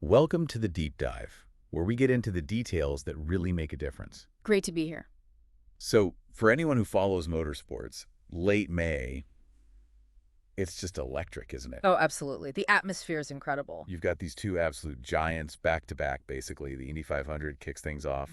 Welcome to the Deep Dive, where we get into the details that really make a difference. Great to be here. So, for anyone who follows motorsports, late May, it's just electric, isn't it? Oh, absolutely. The atmosphere is incredible. You've got these two absolute giants back-to-back, basically. The Indy 500 kicks things off.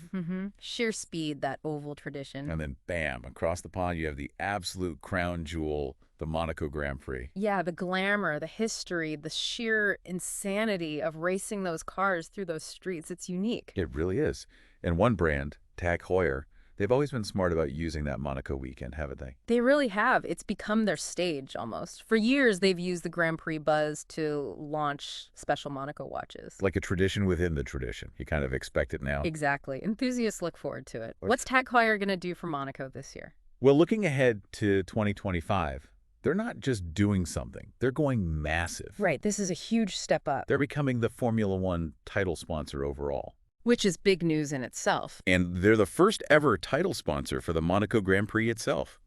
Sheer speed, that oval tradition. And then, bam, across the pond, you have the absolute crown jewel, the Monaco Grand Prix. Yeah, the glamour, the history, the sheer insanity of racing those cars through those streets. It's unique. It really is. And one brand, TAG Heuer, they've always been smart about using that Monaco weekend, haven't they? They really have. It's become their stage, almost. For years, they've used the Grand Prix buzz to launch special Monaco watches. Like a tradition within the tradition. You kind of expect it now. Exactly. Enthusiasts look forward to it. What's TAG Heuer going to do for Monaco this year? Well, looking ahead to 2025, they're not just doing something. They're going massive. Right. This is a huge step up. They're becoming the Formula One title sponsor overall. Which is big news in itself. And they're the first ever title sponsor for the Monaco Grand Prix itself.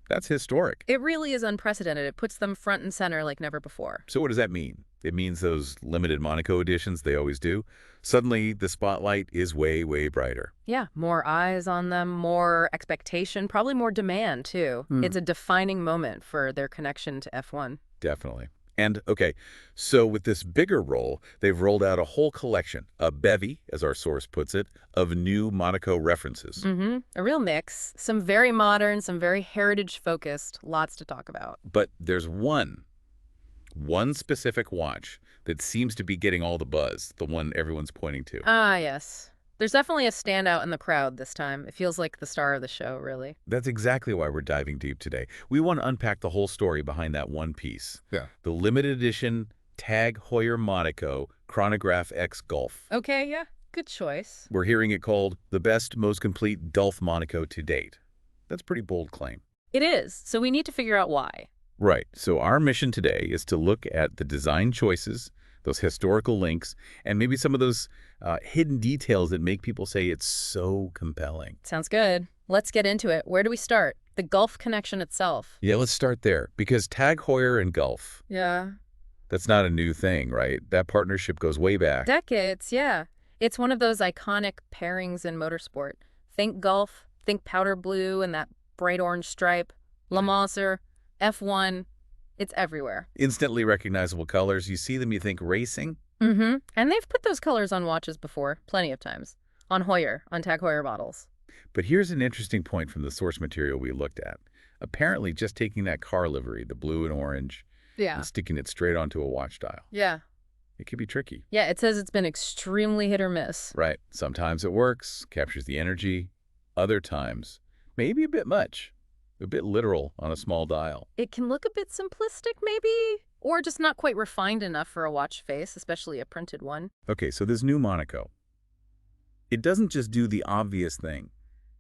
That's historic. It really is unprecedented. It puts them front and center like never before. So what does that mean? It means those limited Monaco editions they always do. Suddenly, the spotlight is way, way brighter. Yeah, more eyes on them, more expectation, probably more demand, too. It's a defining moment for their connection to F1. Definitely. And, okay, so with this bigger role, they've rolled out a whole collection, a bevy, as our source puts it, of new Monaco references. A real mix. Some very modern, some very heritage-focused, lots to talk about. But there's one specific watch that seems to be getting all the buzz, the one everyone's pointing to. Ah, yes. There's definitely a standout in the crowd this time. It feels like the star of the show, really. That's exactly why we're diving deep today. We want to unpack the whole story behind that one piece. Yeah. The limited edition TAG Heuer Monaco Chronograph X Gulf. Okay, yeah. Good choice. We're hearing it called the best, most complete Gulf Monaco to date. That's a pretty bold claim. It is. So we need to figure out why. Right. So our mission today is to look at the design choices, those historical links, and maybe some of those hidden details that make people say it's so compelling. Sounds good. Let's get into it. Where do we start? The Gulf connection itself. Yeah, let's start there. Because TAG Heuer and Gulf, Yeah. that's not a new thing, right? That partnership goes way back. Decades, yeah. It's one of those iconic pairings in motorsport. Think Gulf, think powder blue and that bright orange stripe, Le Manser, F1. It's everywhere. Instantly recognizable colors. You see them, you think racing? And they've put those colors on watches before, plenty of times. On Heuer, on TAG Heuer models. But here's an interesting point from the source material we looked at. Apparently, just taking that car livery, the blue and orange, and sticking it straight onto a watch dial. Yeah. It can be tricky. Yeah, it says it's been extremely hit or miss. Right. Sometimes it works, captures the energy. Other times, maybe a bit much. A bit literal on a small dial. It can look a bit simplistic, maybe, or just not quite refined enough for a watch face, especially a printed one. Okay, so this new Monaco, it doesn't just do the obvious thing.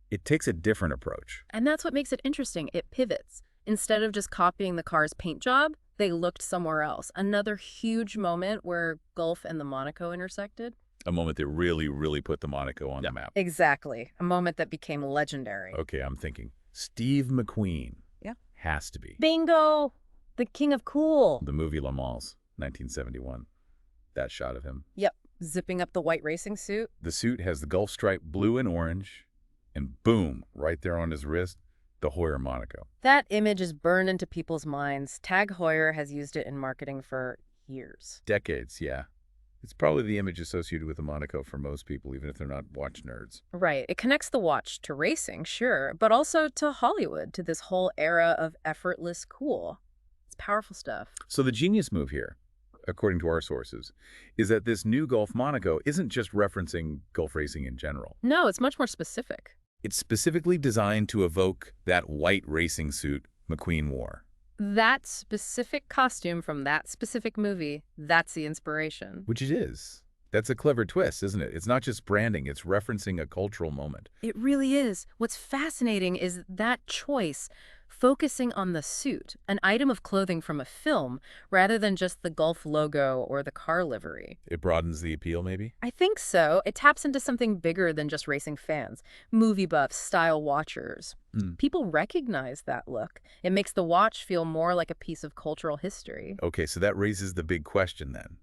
It takes a different approach. And that's what makes it interesting. It pivots. Instead of just copying the car's paint job, they looked somewhere else. Another huge moment where Gulf and the Monaco intersected. A moment that really, really put the Monaco on the map. Exactly. A moment that became legendary. Okay, I'm thinking Steve McQueen. Yeah. Has to be. Bingo! The king of cool. The movie Le Mans, 1971. That shot of him. Yep. Zipping up the white racing suit. The suit has the Gulf stripe blue and orange, and boom, right there on his wrist, the Heuer Monaco. That image is burned into people's minds. TAG Heuer has used it in marketing for years. Decades, yeah. It's probably the image associated with the Monaco for most people, even if they're not watch nerds. Right. It connects the watch to racing, sure, but also to Hollywood, to this whole era of effortless cool. It's powerful stuff. So the genius move here, according to our sources, is that this new Gulf Monaco isn't just referencing Gulf racing in general. No, it's much more specific. It's specifically designed to evoke that white racing suit McQueen wore. That specific costume from that specific movie, that's the inspiration. Which it is. That's a clever twist, isn't it? It's not just branding, it's referencing a cultural moment. It really is. What's fascinating is that choice, focusing on the suit, an item of clothing from a film, rather than just the Gulf logo or the car livery. It broadens the appeal, maybe? I think so. It taps into something bigger than just racing fans. Movie buffs, style watchers. People recognize that look. It makes the watch feel more like a piece of cultural history. Okay, so that raises the big question then.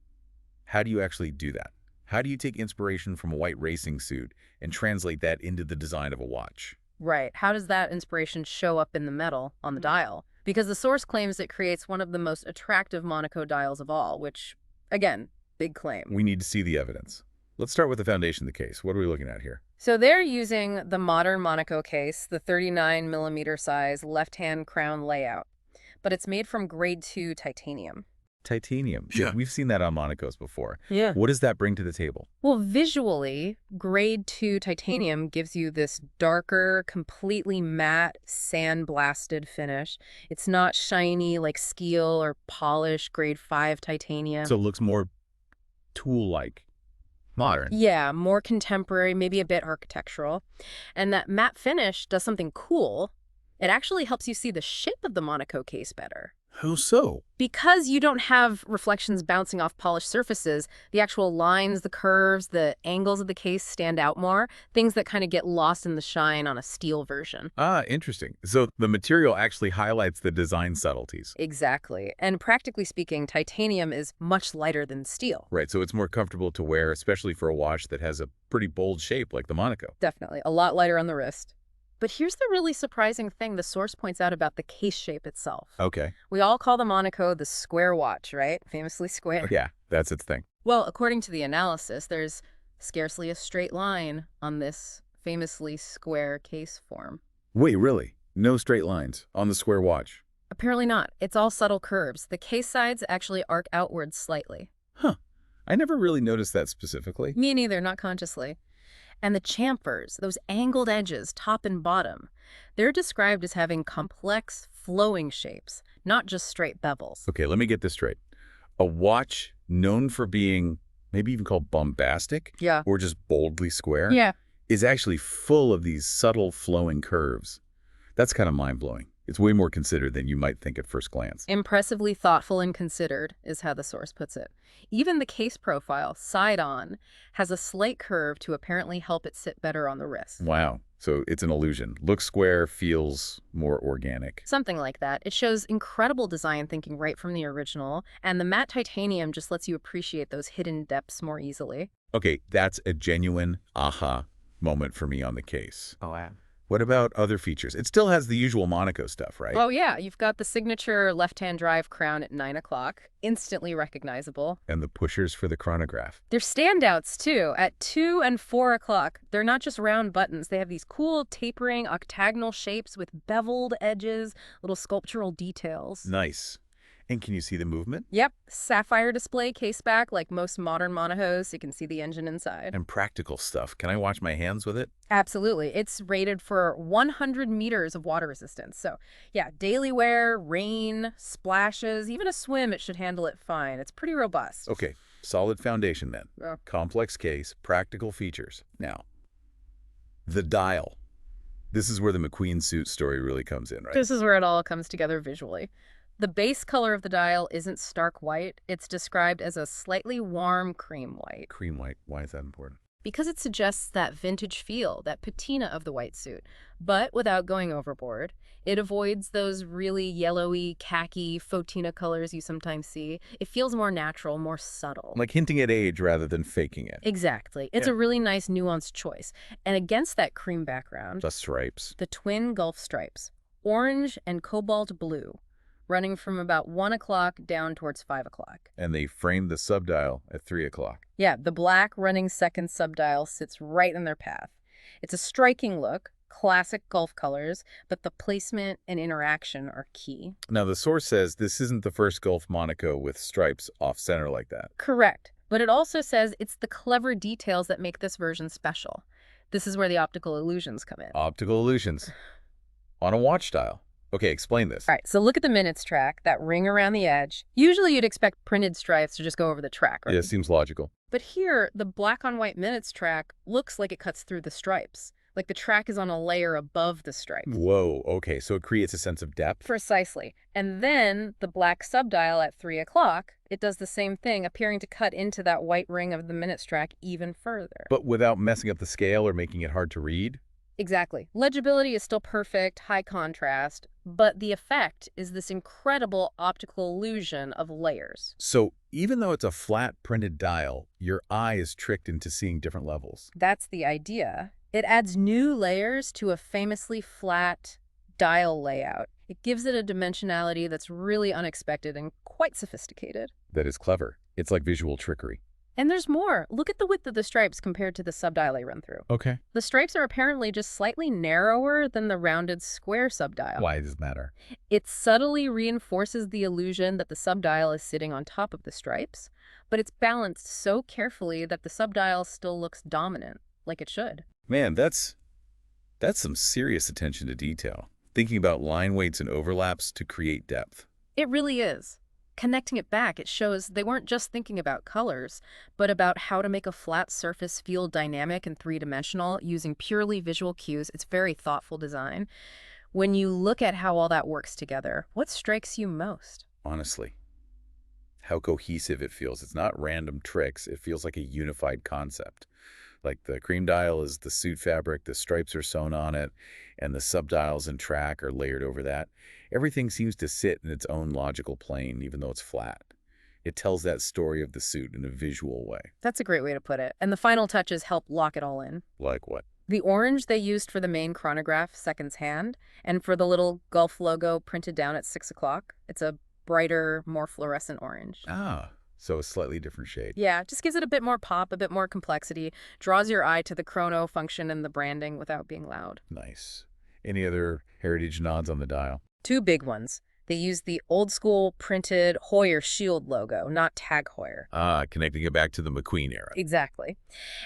How do you actually do that? How do you take inspiration from a white racing suit and translate that into the design of a watch? Right. How does that inspiration show up in the metal on the dial? Because the source claims it creates one of the most attractive Monaco dials of all, which, again, big claim. We need to see the evidence. Let's start with the foundation of the case. What are we looking at here? So they're using the modern Monaco case, the 39mm size left-hand crown layout, but it's made from grade 2 titanium. Titanium. Yeah, we've seen that on Monacos before. Yeah. What does that bring to the table? Well, visually, grade 2 titanium gives you this darker, completely matte, sandblasted finish. It's not shiny like steel or polished grade 5 titanium. So it looks more tool-like, modern. Yeah, more contemporary, maybe a bit architectural. And that matte finish does something cool. It actually helps you see the shape of the Monaco case better. How so? Because you don't have reflections bouncing off polished surfaces, the actual lines, the curves, the angles of the case stand out more, things that kind of get lost in the shine on a steel version. Ah, interesting. So the material actually highlights the design subtleties. Exactly. And practically speaking, titanium is much lighter than steel. Right, so it's more comfortable to wear, especially for a watch that has a pretty bold shape like the Monaco. Definitely. A lot lighter on the wrist. But here's the really surprising thing the source points out about the case shape itself. Okay. We all call the Monaco the square watch, right? Famously square. Yeah, that's its thing. Well, according to the analysis, there's scarcely a straight line on this famously square case form. Wait, really? No straight lines on the square watch? Apparently not. It's all subtle curves. The case sides actually arc outwards slightly. Huh. I never really noticed that specifically. Me neither, not consciously. And the chamfers, those angled edges, top and bottom, they're described as having complex, flowing shapes, not just straight bevels. Okay, let me get this straight. A watch known for being maybe even called bombastic? Yeah. Or just boldly square? Yeah. Is actually full of these subtle flowing curves. That's kind of mind-blowing. It's way more considered than you might think at first glance. Impressively thoughtful and considered is how the source puts it. Even the case profile, side-on, has a slight curve to apparently help it sit better on the wrist. Wow. So it's an illusion. Looks square, feels more organic. Something like that. It shows incredible design thinking right from the original, and the matte titanium just lets you appreciate those hidden depths more easily. Okay, that's a genuine aha moment for me on the case. Oh, wow. What about other features? It still has the usual Monaco stuff, right? Oh, yeah. You've got the signature left-hand drive crown at 9 o'clock. Instantly recognizable. And the pushers for the chronograph. They're standouts, too. At 2 and 4 o'clock, they're not just round buttons. They have these cool, tapering, octagonal shapes with beveled edges, little sculptural details. Nice. And can you see the movement? Yep. Sapphire display case back like most modern Monacos. You can see the engine inside. And practical stuff. Can I wash my hands with it? Absolutely. It's rated for 100 meters of water resistance. So, yeah, daily wear, rain, splashes, even a swim, it should handle it fine. It's pretty robust. Okay, solid foundation then. Yeah. Complex case, practical features. Now, the dial. This is where the McQueen suit story really comes in, right? This is where it all comes together visually. The base color of the dial isn't stark white. It's described as a slightly warm cream white. Cream white. Why is that important? Because it suggests that vintage feel, that patina of the white suit. But without going overboard, it avoids those really yellowy, khaki, fauxtina colors you sometimes see. It feels more natural, more subtle. Like hinting at age rather than faking it. Exactly. It's a really nice, nuanced choice. And against that cream background, The stripes. the twin Gulf stripes, orange and cobalt blue, running from about 1 o'clock down towards 5 o'clock. And they framed the subdial at 3 o'clock. Yeah, the black running second subdial sits right in their path. It's a striking look, classic Gulf colors, but the placement and interaction are key. Now, the source says this isn't the first Gulf Monaco with stripes off-center like that. Correct. But it also says it's the clever details that make this version special. This is where the optical illusions come in. Optical illusions. On a watch dial. Okay, explain this. All right, so look at the minutes track, that ring around the edge. Usually you'd expect printed stripes to just go over the track, right? Yeah, seems logical. But here, the black on white minutes track looks like it cuts through the stripes. Like the track is on a layer above the stripes. Whoa, okay, so it creates a sense of depth? Precisely. And then the black subdial at 3 o'clock, it does the same thing, appearing to cut into that white ring of the minutes track even further. But without messing up the scale or making it hard to read? Exactly. Legibility is still perfect, high contrast, but the effect is this incredible optical illusion of layers. So even though it's a flat printed dial, your eye is tricked into seeing different levels. That's the idea. It adds new layers to a famously flat dial layout. It gives it a dimensionality that's really unexpected and quite sophisticated. That is clever. It's like visual trickery. And there's more. Look at the width of the stripes compared to the subdial I run through. Okay. The stripes are apparently just slightly narrower than the rounded square subdial. Why does it matter? It subtly reinforces the illusion that the subdial is sitting on top of the stripes, but it's balanced so carefully that the subdial still looks dominant, like it should. Man, that's some serious attention to detail. Thinking about line weights and overlaps to create depth. It really is. Connecting it back, it shows they weren't just thinking about colors, but about how to make a flat surface feel dynamic and three-dimensional using purely visual cues. It's very thoughtful design. When you look at how all that works together, what strikes you most? Honestly, how cohesive it feels. It's not random tricks. It feels like a unified concept. Like the cream dial is the suit fabric, the stripes are sewn on it, and the subdials and track are layered over that. Everything seems to sit in its own logical plane, even though it's flat. It tells that story of the suit in a visual way. That's a great way to put it. And the final touches help lock it all in. Like what? The orange they used for the main chronograph, seconds hand, and for the little Gulf logo printed down at 6 o'clock. It's a brighter, more fluorescent orange. Ah, so a slightly different shade. Yeah, just gives it a bit more pop, a bit more complexity, draws your eye to the chrono function and the branding without being loud. Nice. Any other heritage nods on the dial? Two big ones. They used the old-school printed Heuer shield logo, not TAG Heuer. Ah, connecting it back to the McQueen era. Exactly.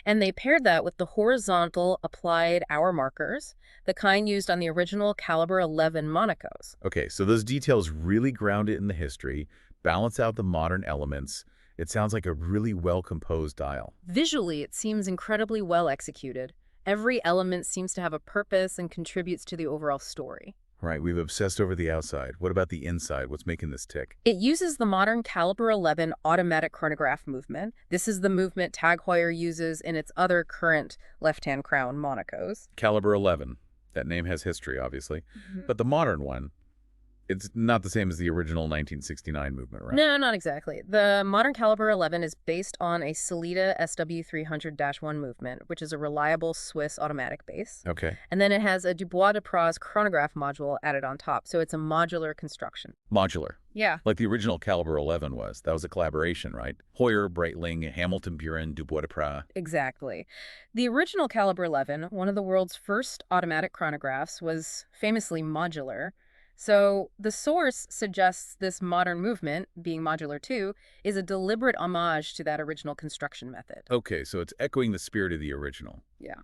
And they paired that with the horizontal applied hour markers, the kind used on the original caliber 11 Monacos. Okay, so those details really ground it in the history, balance out the modern elements. It sounds like a really well-composed dial. Visually, it seems incredibly well executed. Every element seems to have a purpose and contributes to the overall story. Right, we've obsessed over the outside. What about the inside? What's making this tick? It uses the modern caliber 11 automatic chronograph movement. This is the movement TAG Heuer uses in its other current left-hand crown Monacos. Caliber 11. That name has history, obviously. But the modern one, it's not the same as the original 1969 movement, right? No, not exactly. The modern caliber 11 is based on a Sellita SW300-1 movement, which is a reliable Swiss automatic base. Okay. And then it has a Dubois de Prix chronograph module added on top, so it's a modular construction. Modular. Yeah. Like the original Caliber 11 was. That was a collaboration, right? Heuer, Breitling, Hamilton Buren, Dubois de Prix. Exactly. The original caliber 11, one of the world's first automatic chronographs, was famously modular. So the source suggests this modern movement, being modular too, is a deliberate homage to that original construction method. Okay, so it's echoing the spirit of the original. Yeah.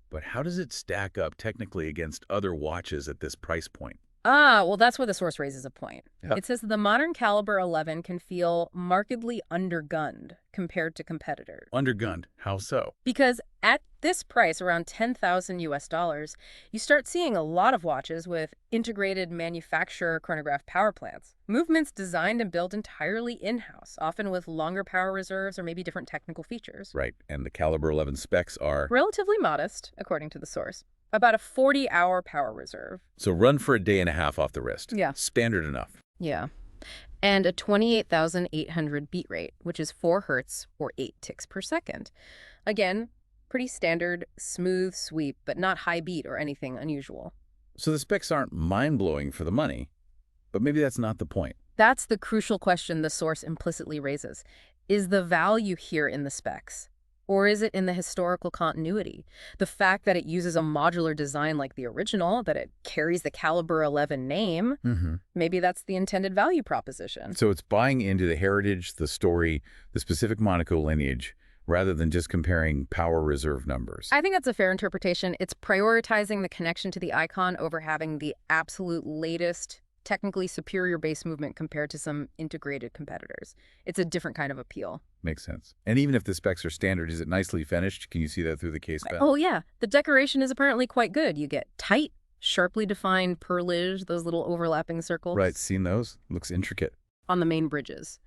But how does it stack up technically against other watches at this price point? Ah, well, that's where the source raises a point. Yeah. It says the modern caliber 11 can feel markedly undergunned compared to competitors. Undergunned. How so? Because at this price, around $10,000 US, you start seeing a lot of watches with integrated manufacturer chronograph power plants. Movements designed and built entirely in-house, often with longer power reserves or maybe different technical features. Right, and the Caliber 11 specs are... Relatively modest, according to the source. About a 40-hour power reserve. So run for a day and a half off the wrist. Yeah. Standard enough. Yeah. And a 28,800 beat rate, which is 4 hertz or 8 ticks per second. Again, pretty standard, smooth sweep, but not high beat or anything unusual. So the specs aren't mind-blowing for the money, but maybe that's not the point. That's the crucial question the source implicitly raises. Is the value here in the specs? Or is it in the historical continuity? The fact that it uses a modular design like the original, that it carries the Caliber 11 name, maybe that's the intended value proposition. So it's buying into the heritage, the story, the specific Monaco lineage, rather than just comparing power reserve numbers. I think that's a fair interpretation. It's prioritizing the connection to the icon over having the absolute latest, technically superior base movement compared to some integrated competitors. It's a different kind of appeal. Makes sense. And even if the specs are standard, is it nicely finished? Can you see that through the case panel? Oh, yeah. The decoration is apparently quite good. You get tight, sharply defined perlage, those little overlapping circles. Right, seen those? Looks intricate. On the main bridges.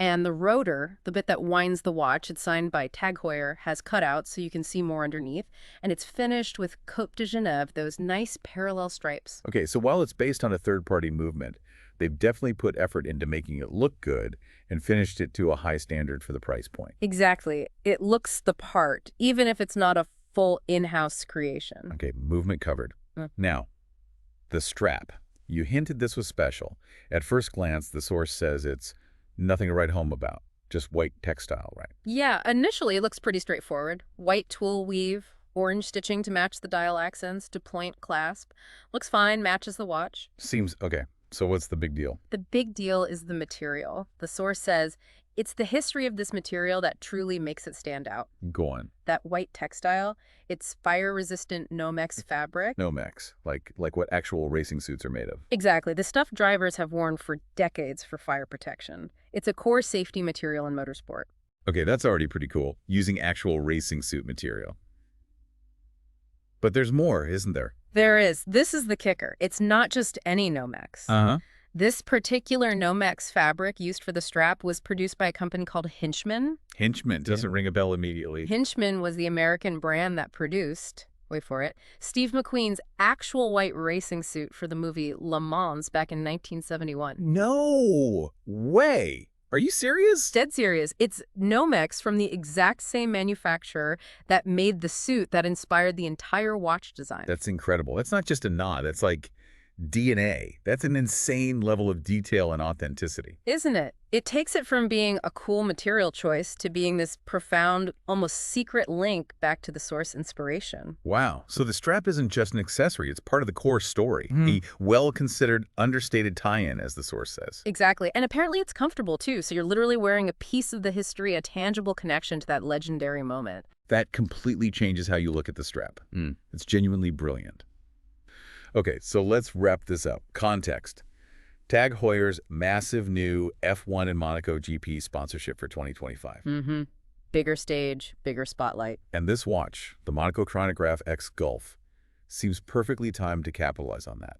And the rotor, the bit that winds the watch, it's signed by TAG Heuer, has cutouts so you can see more underneath. And it's finished with Côte de Genève, those nice parallel stripes. Okay, so while it's based on a third-party movement, They've definitely put effort into making it look good and finished it to a high standard for the price point. Exactly. It looks the part, even if it's not a full in-house creation. Okay, movement covered. Now, the strap. You hinted this was special. At first glance, the source says it's nothing to write home about, just white textile, right? Yeah, initially it looks pretty straightforward. White tulle weave, orange stitching to match the dial accents, to point clasp. Looks fine, matches the watch. Seems okay. So what's the big deal? The big deal is the material. The source says it's the history of this material that truly makes it stand out. Go on. That white textile, it's fire-resistant Nomex fabric. Nomex, like what actual racing suits are made of. Exactly. The stuff drivers have worn for decades for fire protection. It's a core safety material in motorsport. Okay, that's already pretty cool, using actual racing suit material. But there's more, isn't there? There is. This is the kicker. It's not just any Nomex. Uh-huh. This particular Nomex fabric used for the strap was produced by a company called Hinchman. Hinchman doesn't ring a bell immediately. Hinchman was the American brand that produced, wait for it, Steve McQueen's actual white racing suit for the movie Le Mans back in 1971. No way! Are you serious? Dead serious. It's Nomex from the exact same manufacturer that made the suit that inspired the entire watch design. That's incredible. That's not just a nod. That's like DNA. That's an insane level of detail and authenticity. Isn't it? It takes it from being a cool material choice to being this profound, almost secret link back to the source inspiration. Wow. So the strap isn't just an accessory. It's part of the core story. A well-considered, understated tie-in, as the source says. Exactly. And apparently it's comfortable, too. So you're literally wearing a piece of the history, a tangible connection to that legendary moment. That completely changes how you look at the strap. It's genuinely brilliant. Okay, so let's wrap this up. Context. TAG Heuer's massive new F1 and Monaco GP sponsorship for 2025. Bigger stage, bigger spotlight. And this watch, the Monaco Chronograph X Gulf, seems perfectly timed to capitalize on that.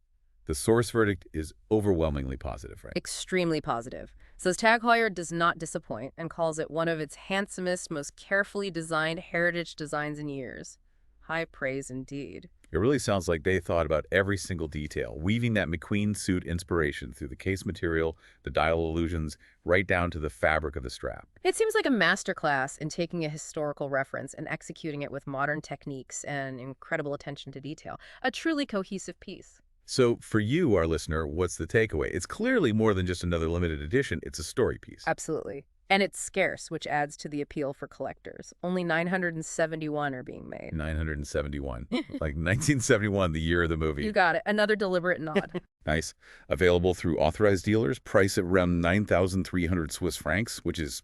The source verdict is overwhelmingly positive, right? Extremely positive. Says TAG Heuer does not disappoint and calls it one of its handsomest, most carefully designed heritage designs in years. High praise indeed. It really sounds like they thought about every single detail, weaving that McQueen suit inspiration through the case material, the dial illusions, right down to the fabric of the strap. It seems like a masterclass in taking a historical reference and executing it with modern techniques and incredible attention to detail. A truly cohesive piece. So for you, our listener, what's the takeaway? It's clearly more than just another limited edition. It's a story piece. Absolutely. And it's scarce, which adds to the appeal for collectors. Only 971 are being made. 971. Like 1971, the year of the movie. You got it. Another deliberate nod. Nice. Available through authorized dealers, price at around 9,300 Swiss francs, which is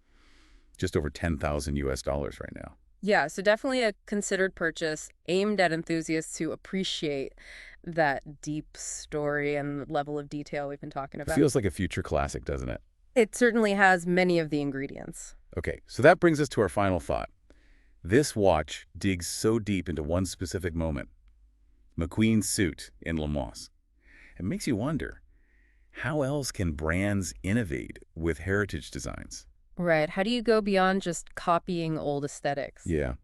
just over 10,000 US dollars right now. Yeah, so definitely a considered purchase aimed at enthusiasts who appreciate that deep story and level of detail we've been talking about. Feels like a future classic, doesn't it? It certainly has many of the ingredients. Okay, so that brings us to our final thought. This watch digs so deep into one specific moment, McQueen's suit in Le Mans. It makes you wonder, how else can brands innovate with heritage designs? Right. How do you go beyond just copying old aesthetics? Yeah.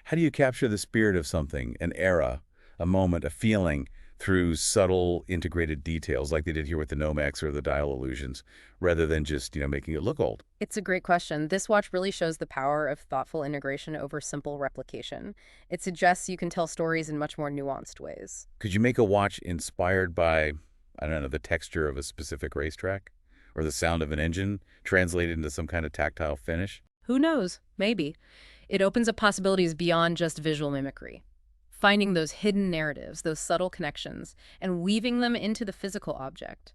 How do you capture the spirit of something, an era, a moment, a feeling, through subtle integrated details like they did here with the Nomex or the dial illusions, rather than just, making it look old? It's a great question. This watch really shows the power of thoughtful integration over simple replication. It suggests you can tell stories in much more nuanced ways. Could you make a watch inspired by, I don't know, the texture of a specific racetrack? Or the sound of an engine translated into some kind of tactile finish? Who knows? Maybe. It opens up possibilities beyond just visual mimicry. Finding those hidden narratives, those subtle connections, and weaving them into the physical object.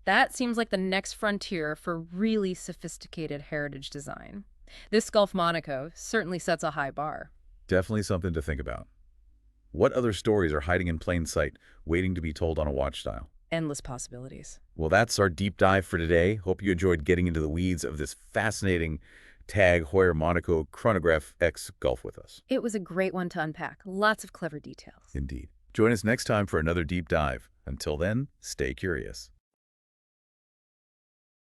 That seems like the next frontier for really sophisticated heritage design. This Gulf Monaco certainly sets a high bar. Definitely something to think about. What other stories are hiding in plain sight, waiting to be told on a watch style? Endless possibilities. Well, that's our deep dive for today. Hope you enjoyed getting into the weeds of this fascinating TAG Heuer Monaco Chronograph X Gulf with us. It was a great one to unpack. Lots of clever details. Indeed. Join us next time for another deep dive. Until then, stay curious.